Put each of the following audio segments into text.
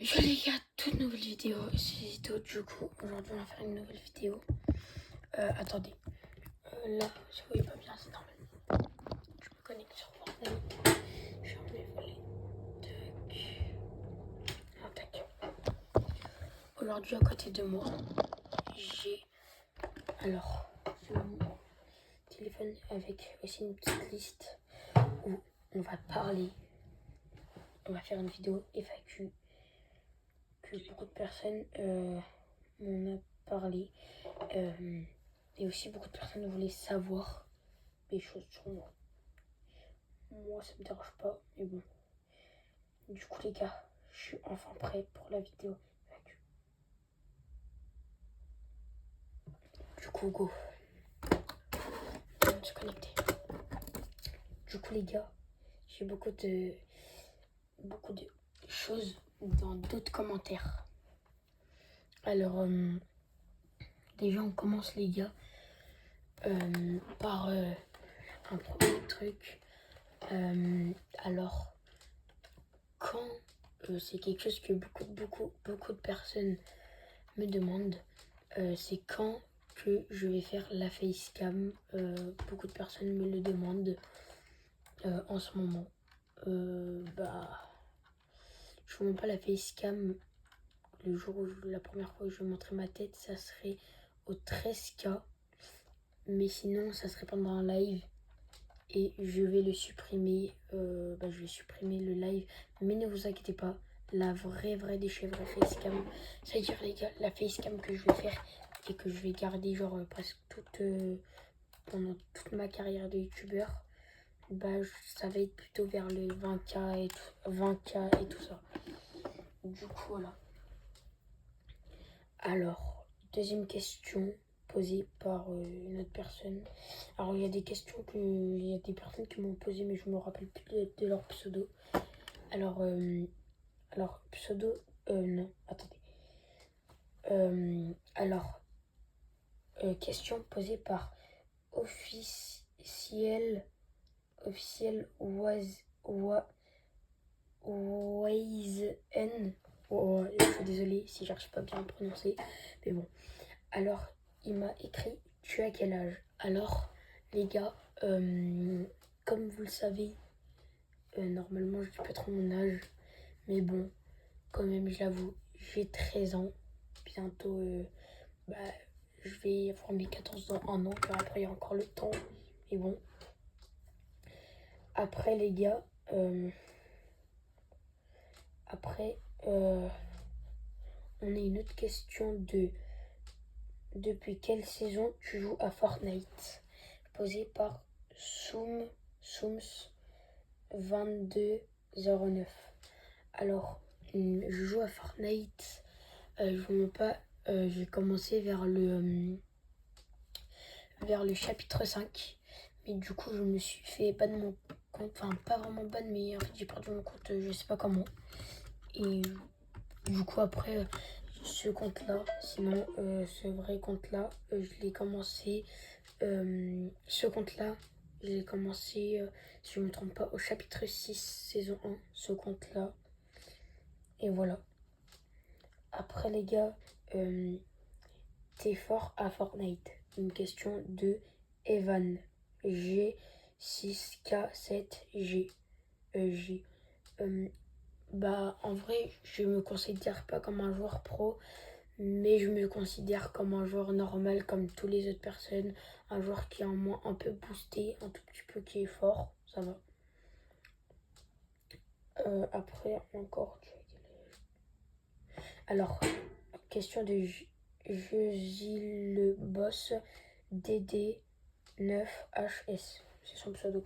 Yo les gars, toute nouvelle vidéo, c'est Zito. Du coup, aujourd'hui on va faire une nouvelle vidéo. Attendez, là, si vous voyez pas bien, c'est normal. Je me connecte sur Fortnite. Je ferme les volets. Tac. Aujourd'hui, à côté de moi, j'ai alors mon téléphone avec aussi une petite liste où on va parler. On va faire une vidéo FAQ que beaucoup de personnes m'en ont parlé. Et aussi beaucoup de personnes voulaient savoir des choses sur moi. Moi ça me dérange pas, mais bon. Du coup les gars, je suis enfin prêt pour la vidéo. Du coup go. On va se connecter. Du coup les gars, j'ai beaucoup de choses dans d'autres commentaires. Alors déjà on commence les gars par un premier truc. Alors quand c'est quelque chose que beaucoup de personnes me demandent, c'est quand que je vais faire la facecam. Beaucoup de personnes me le demandent en ce moment. Je vous montre pas la facecam. Le jour où la première fois que je vais montrer ma tête, ça serait au 13K. Mais sinon, ça serait pendant un live. Et je vais le supprimer. Je vais supprimer le live. Mais ne vous inquiétez pas. La vraie des chèvres facecam. C'est-à-dire les gars, la facecam que je vais faire et que je vais garder genre presque pendant toute ma carrière de youtubeur. Ça va être plutôt vers le 20K et tout ça. Du coup voilà. Alors, deuxième question posée par une autre personne. Alors il y a des questions il y a des personnes qui m'ont posé, mais je me rappelle plus de leur pseudo. Alors pseudo, non, attendez. Question posée par officiel Wazen. Oh, je suis désolée si j'arrive pas bien à le prononcer, mais bon. Alors, il m'a écrit « Tu as quel âge ?» Alors, les gars, comme vous le savez, normalement je dis pas trop mon âge, mais bon, quand même, je l'avoue, j'ai 13 ans. Bientôt, je vais avoir mes 14 ans, un an, puis après il y a encore le temps, mais bon. Après, les gars, on a une autre question de « Depuis quelle saison tu joues à Fortnite ?» posée par Soums2209. Alors, je joue à Fortnite. Je vous mens pas, j'ai commencé vers le chapitre 5. Mais du coup, je me suis fait ban de mon compte. Enfin, pas vraiment ban, mais en fait, j'ai perdu mon compte, je sais pas comment. Et du coup, après, ce compte-là, sinon, ce vrai compte-là, je l'ai commencé. Ce compte-là, je l'ai commencé, si je ne me trompe pas, au chapitre 6, saison 1, ce compte-là. Et voilà. Après, les gars, t'es fort à Fortnite. Une question de Evan. G6K7G. En vrai, je me considère pas comme un joueur pro, mais je me considère comme un joueur normal, comme toutes les autres personnes. Un joueur qui est en moins un peu boosté, un tout petit peu qui est fort, ça va. Après, encore. Alors, question de Josil le boss DD9HS. C'est son pseudo.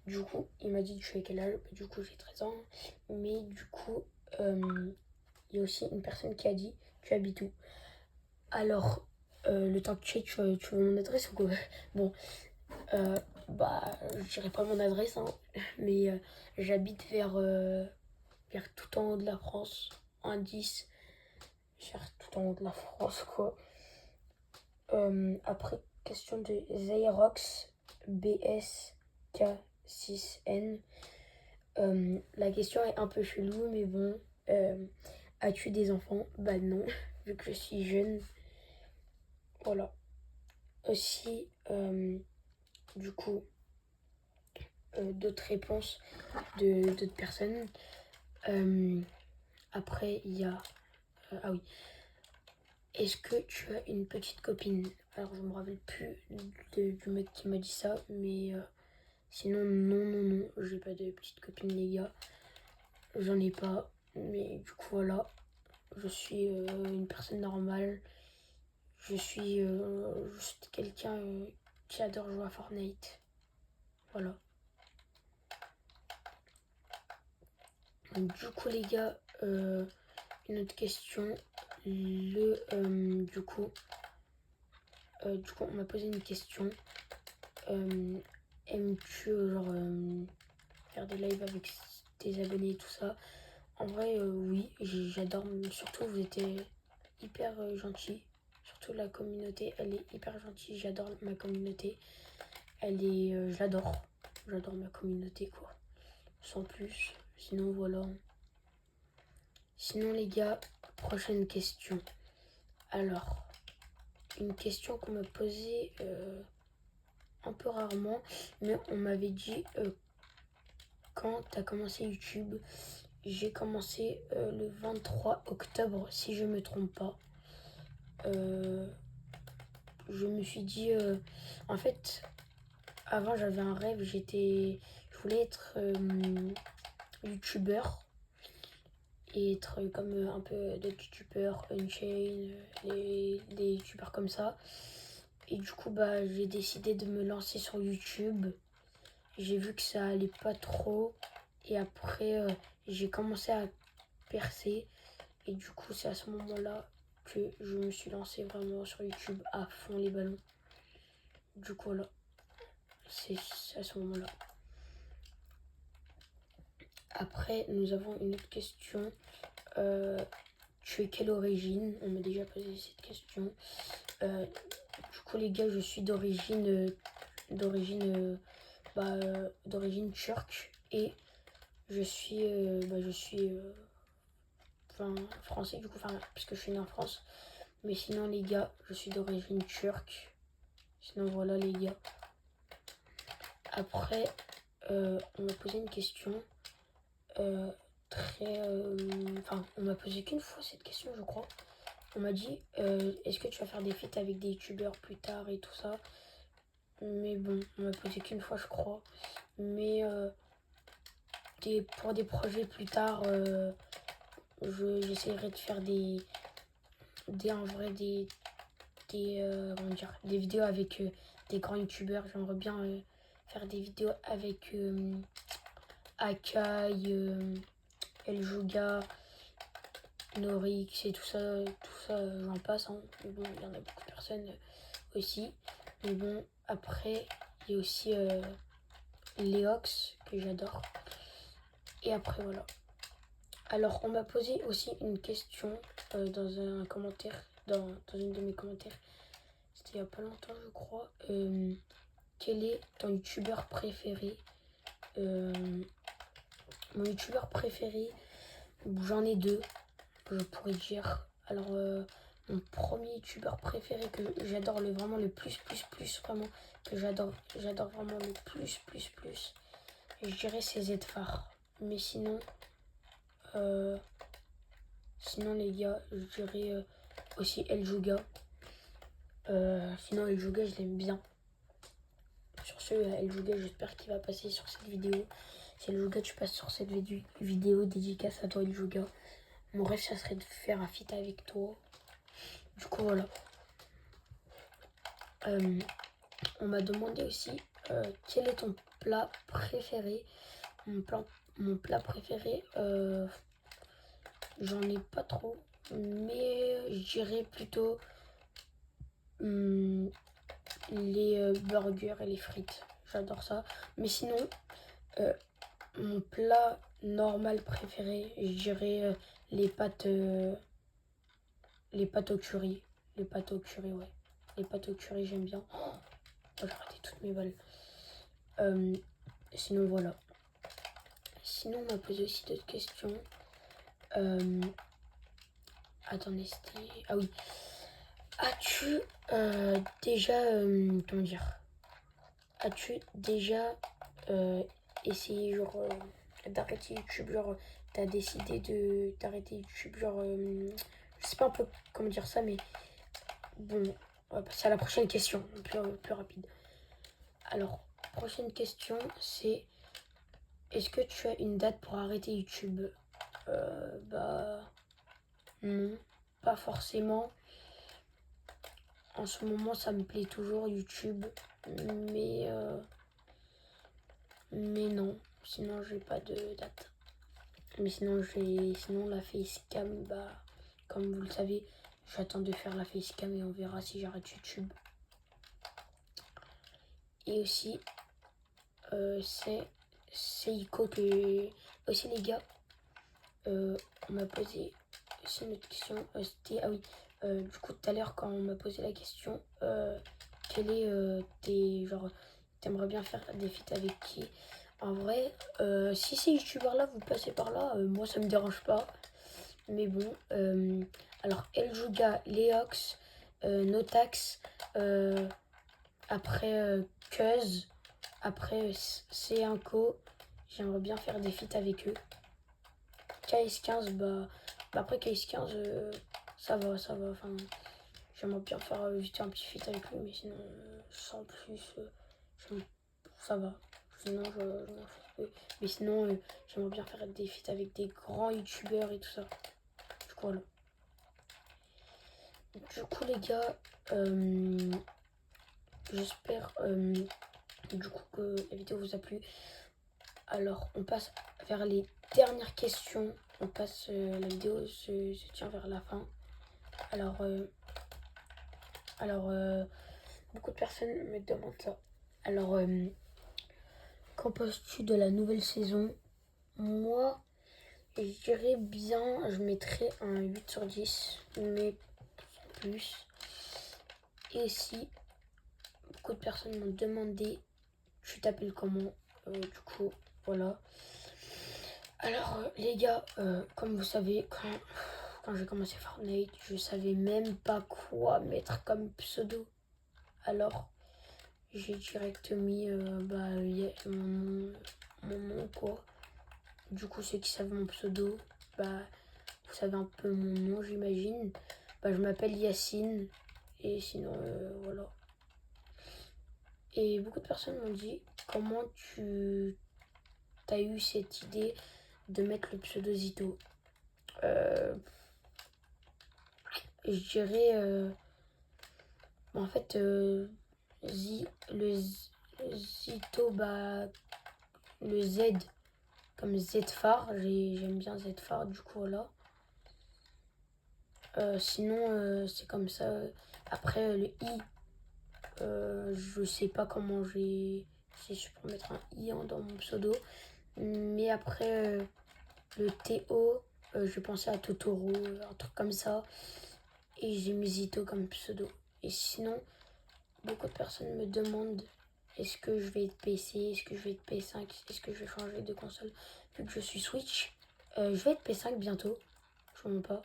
Du coup, il m'a dit tu as quel âge? Du coup, j'ai 13 ans. Mais du coup, il y a aussi une personne qui a dit tu habites où? Alors, le temps que tu veux mon adresse ou quoi? Bon, je dirais pas mon adresse, hein, mais j'habite vers tout en haut de la France, en 10. Tout en haut de la France, quoi. Après, question de Zyrox BSK6N. La question est un peu chelou, mais bon. As-tu des enfants? Bah non, vu que je suis jeune. Voilà. Aussi, du coup, d'autres réponses de d'autres personnes. Après, il y a... ah oui. Est-ce que tu as une petite copine? Alors, je me rappelle plus du mec qui m'a dit ça, mais sinon, non, j'ai pas de petite copine, les gars. J'en ai pas, mais du coup, voilà. Je suis une personne normale. Je suis juste quelqu'un qui adore jouer à Fortnite. Voilà. Donc, du coup, les gars, une autre question. Du coup, on m'a posé une question. Aimes-tu faire des lives avec tes abonnés et tout ça? En vrai, oui, j'adore. Surtout, vous êtes hyper gentils. Surtout la communauté, elle est hyper gentille. J'adore ma communauté. J'adore. J'adore ma communauté, quoi. Sans plus. Sinon, voilà. Sinon, les gars, prochaine question. Alors, une question qu'on m'a posée un peu rarement, mais on m'avait dit quand tu as commencé YouTube. J'ai commencé le 23 octobre, si je me trompe pas. Je me suis dit, en fait, avant j'avais un rêve, je voulais être youtubeur et être comme un peu d'autres youtubeurs, Unchained, des youtubeurs comme ça. Et du coup, bah, j'ai décidé de me lancer sur YouTube. J'ai vu que ça allait pas trop. Et après, j'ai commencé à percer. Et du coup, c'est à ce moment-là que je me suis lancé vraiment sur YouTube à fond les ballons. Du coup, là, c'est à ce moment-là. Après, nous avons une autre question. Tu es quelle origine? On m'a déjà posé cette question. Du coup, les gars, je suis d'origine turque et je suis français du coup, puisque je suis né en France. Mais sinon, les gars, je suis d'origine turque. Sinon, voilà, les gars. Après, on m'a posé une question on m'a posé qu'une fois cette question, je crois. On m'a dit, est-ce que tu vas faire des feats avec des youtubeurs plus tard et tout ça? Mais bon, on m'a posé qu'une fois, je crois. Mais pour des projets plus tard, j'essaierai de faire des vidéos avec des grands youtubeurs. J'aimerais bien faire des vidéos avec Akai, Eljuga, Norix et tout ça, j'en passe. Hein. Mais bon, il y en a beaucoup de personnes aussi. Mais bon, après, il y a aussi Léox que j'adore. Et après, voilà. Alors, on m'a posé aussi une question dans un commentaire, dans une de mes commentaires. C'était il n'y a pas longtemps, je crois. Quel est ton youtubeur préféré? Mon youtubeur préféré, j'en ai deux, je pourrais dire. Alors, mon premier youtubeur préféré que j'adore vraiment le plus, vraiment, que j'adore vraiment le plus, je dirais c'est Zfar. Mais sinon, les gars, je dirais aussi Eljuga. Sinon, Eljuga, je l'aime bien. Sur ce, Eljuga, j'espère qu'il va passer sur cette vidéo. Si Eljuga, tu passes sur cette vidéo, dédicace à toi, Eljuga. Mon rêve, ça serait de faire un feat avec toi. Du coup, voilà. On m'a demandé aussi quel est ton plat préféré. Mon plat préféré, j'en ai pas trop, mais je dirais plutôt les burgers et les frites. J'adore ça. Mais sinon, mon plat normal préféré, je dirais les pâtes au curry. Les pâtes au curry, ouais. Les pâtes au curry, j'aime bien. Oh, j'ai raté toutes mes balles. Sinon, voilà. Sinon, on m'a posé aussi d'autres questions. Attendez, c'était... Ah oui. As-tu déjà... comment dire? As-tu déjà essayé genre d'arrêter YouTube? Genre, t'as décidé d'arrêter YouTube? Genre, je sais pas un peu comment dire ça, mais bon, on va passer à la prochaine question, plus rapide. Alors, prochaine question, c'est est-ce que tu as une date pour arrêter YouTube? Bah, non, pas forcément. En ce moment, ça me plaît toujours YouTube, mais non. Sinon, j'ai pas de date. Mais sinon la facecam, bah, comme vous le savez, j'attends de faire la facecam et on verra si j'arrête YouTube. Et aussi, c'est Seiko que aussi les gars, on m'a posé aussi une autre question. C'était ah oui, du coup tout à l'heure quand on m'a posé la question, quel est tes genre t'aimerais bien faire des feats avec qui? En vrai, si ces youtubeurs là vous passez par là, moi ça me dérange pas. Mais bon, alors Eljuga, Leox, Notax, après Cuz, après C1Co, j'aimerais bien faire des feats avec eux. KS15, bah après KS15, ça va, enfin, j'aimerais bien faire vite un petit feat avec lui, mais sinon, sans plus, ça va. Sinon, je m'en fous un peu. Mais sinon, j'aimerais bien faire des feats avec des grands youtubeurs et tout ça. Du coup, voilà. Du coup, les gars, j'espère du coup que la vidéo vous a plu. Alors, on passe vers les dernières questions. On passe, la vidéo se tient vers la fin. Alors, beaucoup de personnes me demandent ça. Alors, qu'en penses-tu de la nouvelle saison? Moi, je dirais bien, je mettrais un 8 sur 10, mais sans plus. Et aussi, beaucoup de personnes m'ont demandé, tu t'appelles comment? Du coup, voilà. Alors, les gars, comme vous savez, quand j'ai commencé Fortnite, je savais même pas quoi mettre comme pseudo. Alors, j'ai direct mis mon nom, quoi. Du coup, ceux qui savent mon pseudo, bah, vous savez un peu mon nom, j'imagine. Bah, je m'appelle Yacine. Et sinon, voilà. Et beaucoup de personnes m'ont dit, comment tu as eu cette idée de mettre le pseudo Zito? Je dirais... en fait, le Zito, bah, le Z comme Z phare, j'aime bien Z phare, du coup, voilà. Sinon, c'est comme ça. Après, le I, je sais pas comment j'ai su pour mettre un I dans mon pseudo. Mais après, le TO, je pensais à Totoro, un truc comme ça. Et j'ai mis Zito comme pseudo. Et sinon, beaucoup de personnes me demandent est-ce que je vais être PC, est-ce que je vais être PS5, est-ce que je vais changer de console vu que je suis Switch. Je vais être PS5 bientôt, je ne sais pas.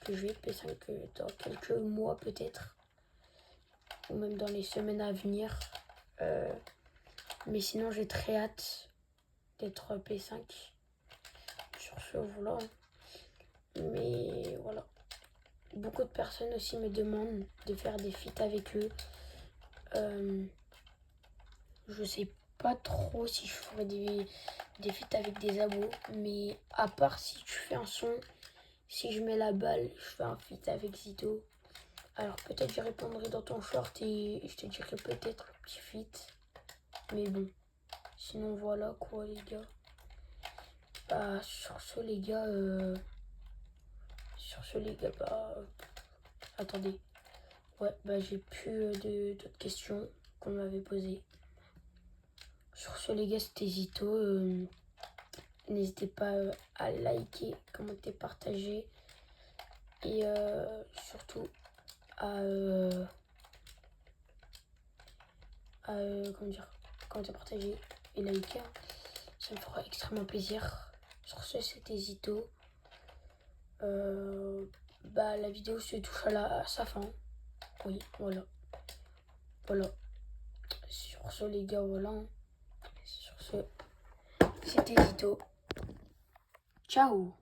Que je vais être PS5 dans quelques mois peut-être. Ou même dans les semaines à venir. Mais sinon j'ai très hâte d'être PS5. Sur ce, voilà. Mais voilà. Beaucoup de personnes aussi me demandent de faire des feats avec eux. Je sais pas trop si je ferai des feats avec des abos, mais à part si tu fais un son, si je mets la balle, je fais un feat avec Zito. Alors peut-être je répondrai dans ton short et je te dirai peut-être le petit feat. Mais bon, sinon voilà quoi les gars. Bah sur ce les gars, bah attendez. Ouais, bah j'ai plus d'autres questions qu'on m'avait posées. Sur ce les gars, c'était Zito. N'hésitez pas à liker, commenter, partager. Et surtout à comment dire, commenter, partager et liker. Ça me fera extrêmement plaisir. Sur ce, c'était Zito. bah, la vidéo se touche à sa fin. Oui, voilà. Voilà. Sur ce, les gars, voilà. Sur ce, c'était Zito. Ciao.